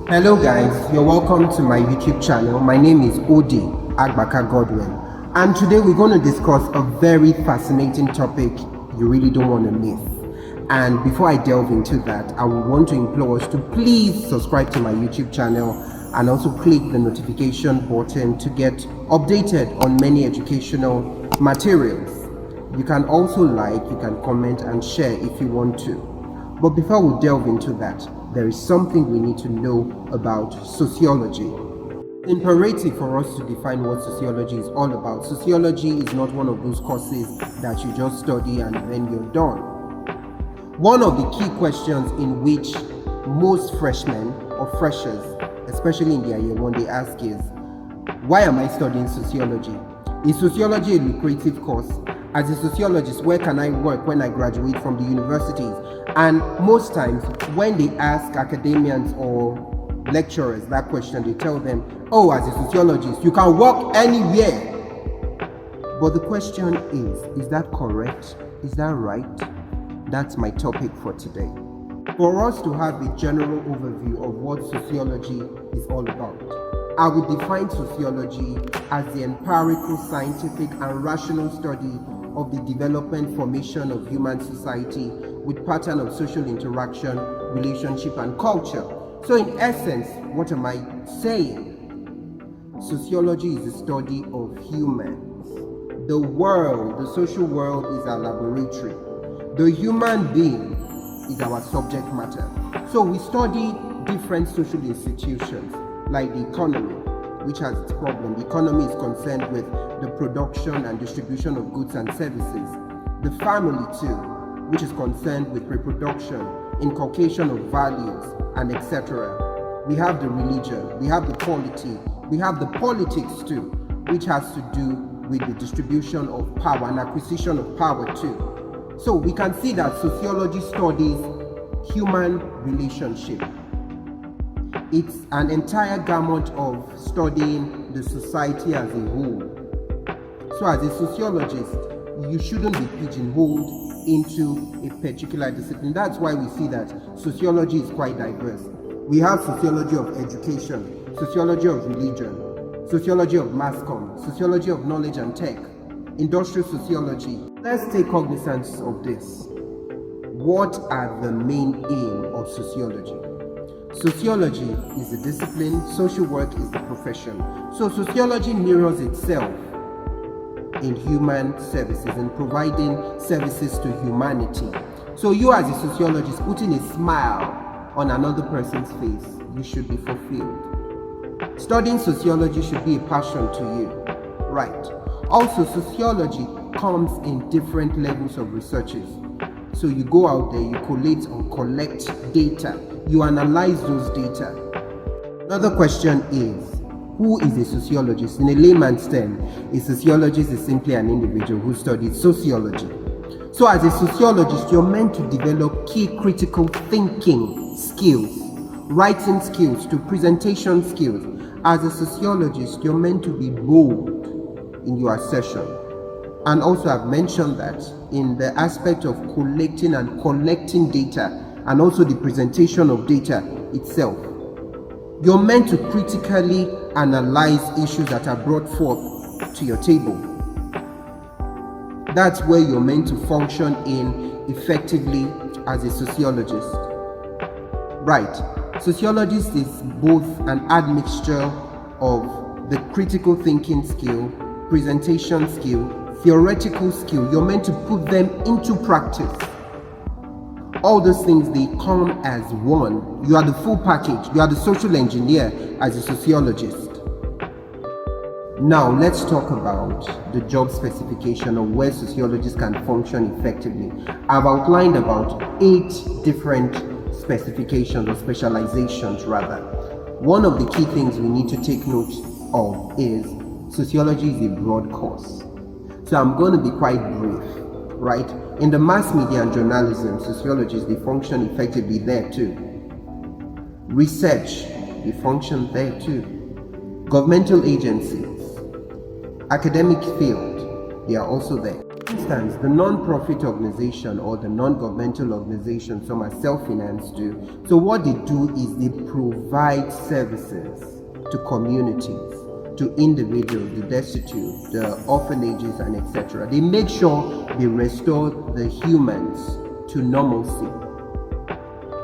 Hello guys, you're welcome to my YouTube channel. My name is Odi Agbaka Godwin, and today we're going to discuss a very fascinating topic you really don't want to miss. And before I delve into that, I would want to implore us to please subscribe to my YouTube channel and also click the notification button to get updated on many educational materials. You can also like, you can comment and share if you want to. But before we delve into that, there is something we need to know about sociology. Imperative for us to define what sociology is all about. Sociology is not one of those courses that you just study and then you're done. One of the key questions in which most freshmen or freshers, especially in their year one, they ask is, why am I studying sociology? Is sociology a lucrative course? As a sociologist, where can I work when I graduate from the universities? And most times, when they ask academians or lecturers that question, they tell them, oh, as a sociologist, you can work anywhere. But the question is that correct? Is that right? That's my topic for today. For us to have a general overview of what sociology is all about, I would define sociology as the empirical, scientific, and rational study of the development formation of human society with pattern of social interaction, relationship, and culture. So in essence, what am I saying? Sociology is the study of humans. The world, the social world, is our laboratory. The human being is our subject matter. So we study different social institutions like the economy, which has its problem. The economy is concerned with the production and distribution of goods and services. The family too, which is concerned with reproduction, inculcation of values, and etc. We have the religion, we have the polity, we have the politics too, which has to do with the distribution of power and acquisition of power too. So we can see that sociology studies human relationship. It's an entire gamut of studying the society as a whole. So as a sociologist, you shouldn't be pigeonholed into a particular discipline. That's why we see that sociology is quite diverse. We have sociology of education, sociology of religion, sociology of mass comm, sociology of knowledge and tech, industrial sociology. Let's take cognizance of this. What are the main aim of sociology? Sociology is the discipline, social work is the profession. So sociology mirrors itself in human services and providing services to humanity. So you as a sociologist putting a smile on another person's face, you should be fulfilled. Studying sociology should be a passion to you, right? Also, sociology comes in different levels of researches. So you go out there, you collate or collect data, you analyze those data. Another question is, who is a sociologist? In a layman's term, a sociologist is simply an individual who studies sociology. So as a sociologist, you're meant to develop key critical thinking skills, writing skills to presentation skills. As a sociologist, you're meant to be bold in your assertion. And also I've mentioned that in the aspect of collecting and collecting data and also the presentation of data itself, you're meant to critically analyze issues that are brought forth to your table. That's where you're meant to function in effectively as a sociologist. Right. Sociologist is both an admixture of the critical thinking skill, presentation skill, theoretical skill. You're meant to put them into practice. All those things, they come as one. You are the full package. You are the social engineer as a sociologist. Now let's talk about the job specification of where sociologists can function effectively. I've outlined about 8 different specifications or specializations rather. One of the key things we need to take note of is sociology is a broad course. So I'm going to be quite brief, right? In the mass media and journalism, sociologists, they function effectively there too. Research, they function there too. Governmental agencies, academic field, they are also there. instance, the non-profit organization or the non-governmental organization, some are self-financed too. So what they do is they provide services to communities, to individuals, the destitute, the orphanages, and etc. They make sure they restore the humans to normalcy.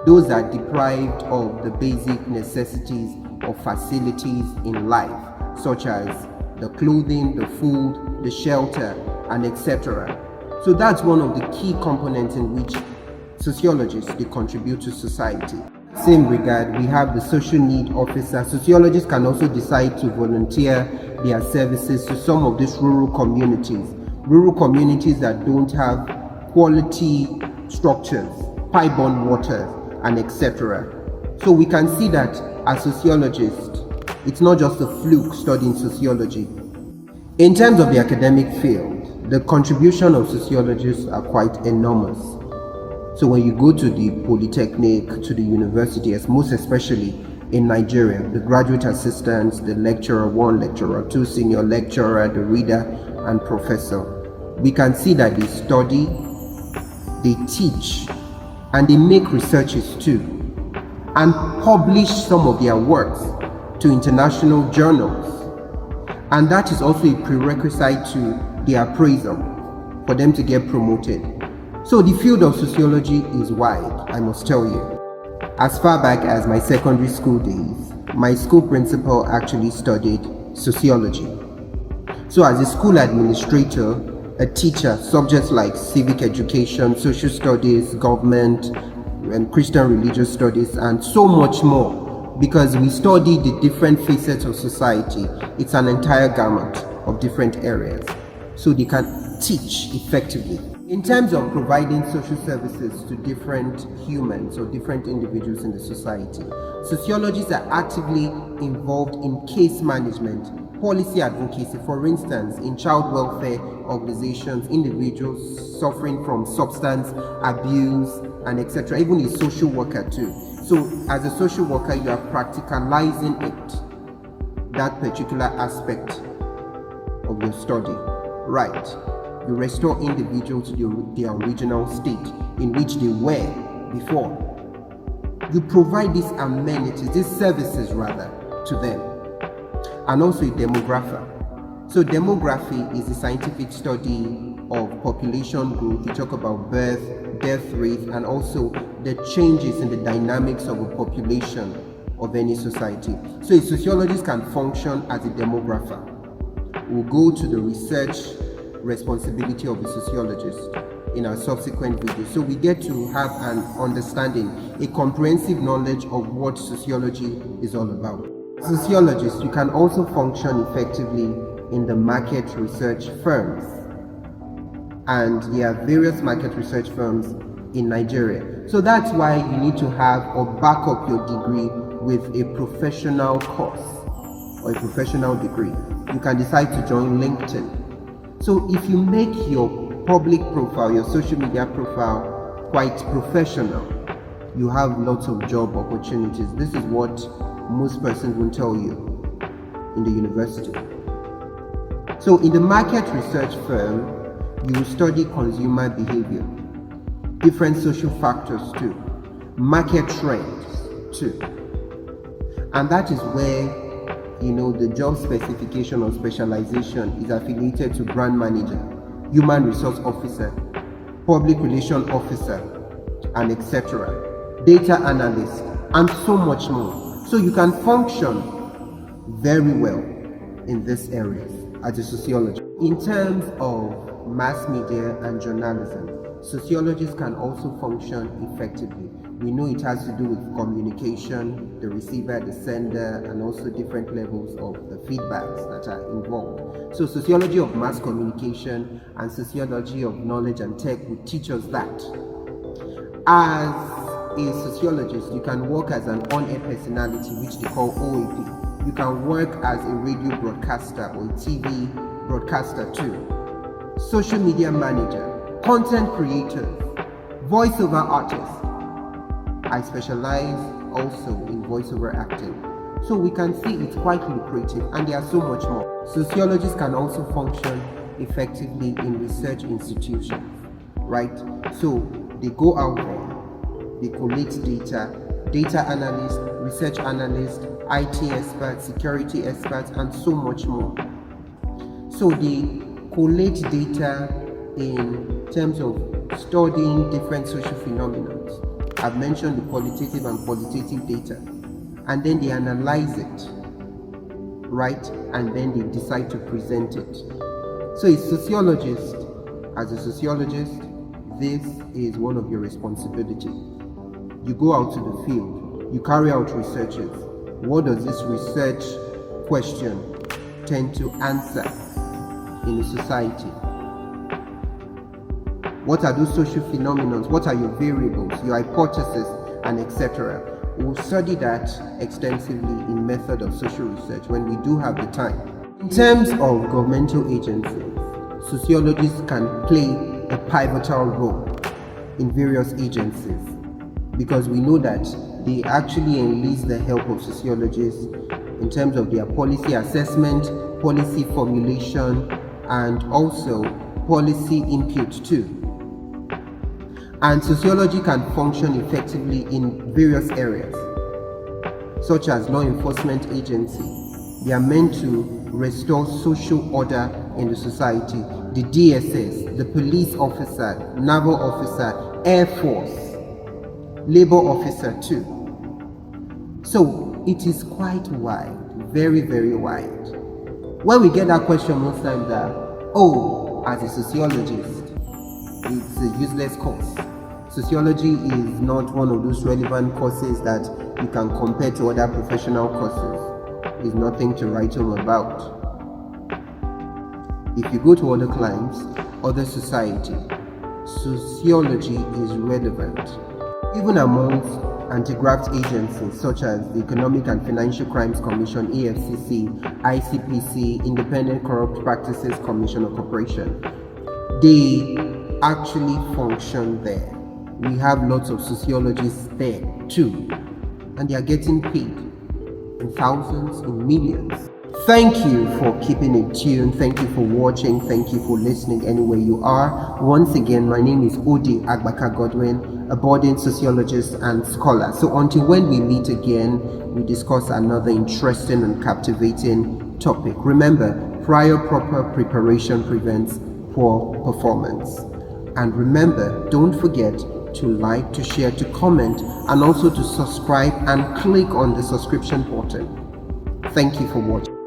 Those are deprived of the basic necessities or facilities in life, such as the clothing, the food, the shelter, and etc. So that's one of the key components in which sociologists, they contribute to society. Same regard, we have the social need officer. Sociologists can also decide to volunteer their services to some of these rural communities that don't have quality structures, pipe-borne water, and etc. So we can see that as sociologists, it's not just a fluke studying sociology. In terms of the academic field, the contribution of sociologists are quite enormous. So when you go to the polytechnic, to the university, most especially in Nigeria, the graduate assistants, the lecturer 1, lecturer 2, senior lecturer, the reader, and professor, we can see that they study, they teach, and they make researches too, and publish some of their works to international journals. And that is also a prerequisite to their appraisal for them to get promoted. So the field of sociology is wide, I must tell you. As far back as my secondary school days, my school principal actually studied sociology. So as a school administrator, a teacher, subjects like civic education, social studies, government, and Christian religious studies, and so much more, because we study the different facets of society. It's an entire gamut of different areas, so they can teach effectively. In terms of providing social services to different humans or different individuals in the society, sociologists are actively involved in case management, policy advocacy. For instance, in child welfare organizations, individuals suffering from substance abuse and etc. Even a social worker too. So as a social worker, you are practicalizing it, that particular aspect of your study, right? You restore individuals to their original state in which they were before. You provide these amenities, these services rather, to them. And also a demographer. So demography is a scientific study of population growth. You talk about birth, death rate, and also the changes in the dynamics of a population of any society. So a sociologist can function as a demographer. We'll go to the research responsibility of a sociologist in our subsequent videos. So we get to have an understanding, a comprehensive knowledge of what sociology is all about. Sociologists, you can also function effectively in the market research firms. And there are various market research firms in Nigeria. So that's why you need to have or back up your degree with a professional course or a professional degree. You can decide to join LinkedIn. So if you make your public profile, your social media profile quite professional, you have lots of job opportunities. This is what most persons will tell you in the university. So in the market research firm, you will study consumer behavior, different social factors too, market trends too. And that is where the job specification or specialization is affiliated to brand manager, human resource officer, public relation officer, and etc. Data analyst, and so much more. So you can function very well in this area as a sociologist. In terms of mass media and journalism, sociologists can also function effectively. We know it has to do with communication, the receiver, the sender, and also different levels of the feedbacks that are involved. So sociology of mass communication and sociology of knowledge and tech will teach us that. As a sociologist, you can work as an on-air personality, which they call OAP. You can work as a radio broadcaster or a TV broadcaster too. Social media manager, content creator, voiceover artist. I specialize also in voiceover acting. So we can see it's quite lucrative, and there are so much more. Sociologists can also function effectively in research institutions, right? So they go out there, they collect data analysts, research analysts, IT experts, security experts, and so much more. So they collate data in terms of studying different social phenomena. I've mentioned the qualitative and quantitative data, and then they analyze it, right? And then they decide to present it. So a sociologist, as a sociologist, this is one of your responsibilities. You go out to the field, you carry out researches. What does this research question tend to answer in a society? What are those social phenomena? What are your variables, your hypothesis, and etc.? We'll study that extensively in method of social research when we do have the time. In terms of governmental agencies, sociologists can play a pivotal role in various agencies because we know that they actually enlist the help of sociologists in terms of their policy assessment, policy formulation, and also policy input too. And sociology can function effectively in various areas, such as law enforcement agencies. They are meant to restore social order in the society. The DSS, the police officer, naval officer, Air Force, labor officer too. So it is quite wide, very, very wide. When we get that question most times that, oh, as a sociologist, it's a useless course. Sociology is not one of those relevant courses that you can compare to other professional courses. It's nothing to write home about. If you go to other climes, other society, sociology is relevant. Even amongst anti-graft agencies such as the Economic and Financial Crimes Commission, EFCC, ICPC, Independent Corrupt Practices Commission or Corporation, they actually function there. We have lots of sociologists there too, and they are getting paid in thousands, in millions. Thank you for keeping it tuned. Thank you for watching. Thank you for listening anywhere you are. Once again, my name is Odi Agbaka Godwin, a boarding sociologist and scholar. So until when we meet again, we discuss another interesting and captivating topic. Remember, prior proper preparation prevents poor performance. And remember, don't forget to like, to share, to comment, and also to subscribe and click on the subscription button. Thank you for watching.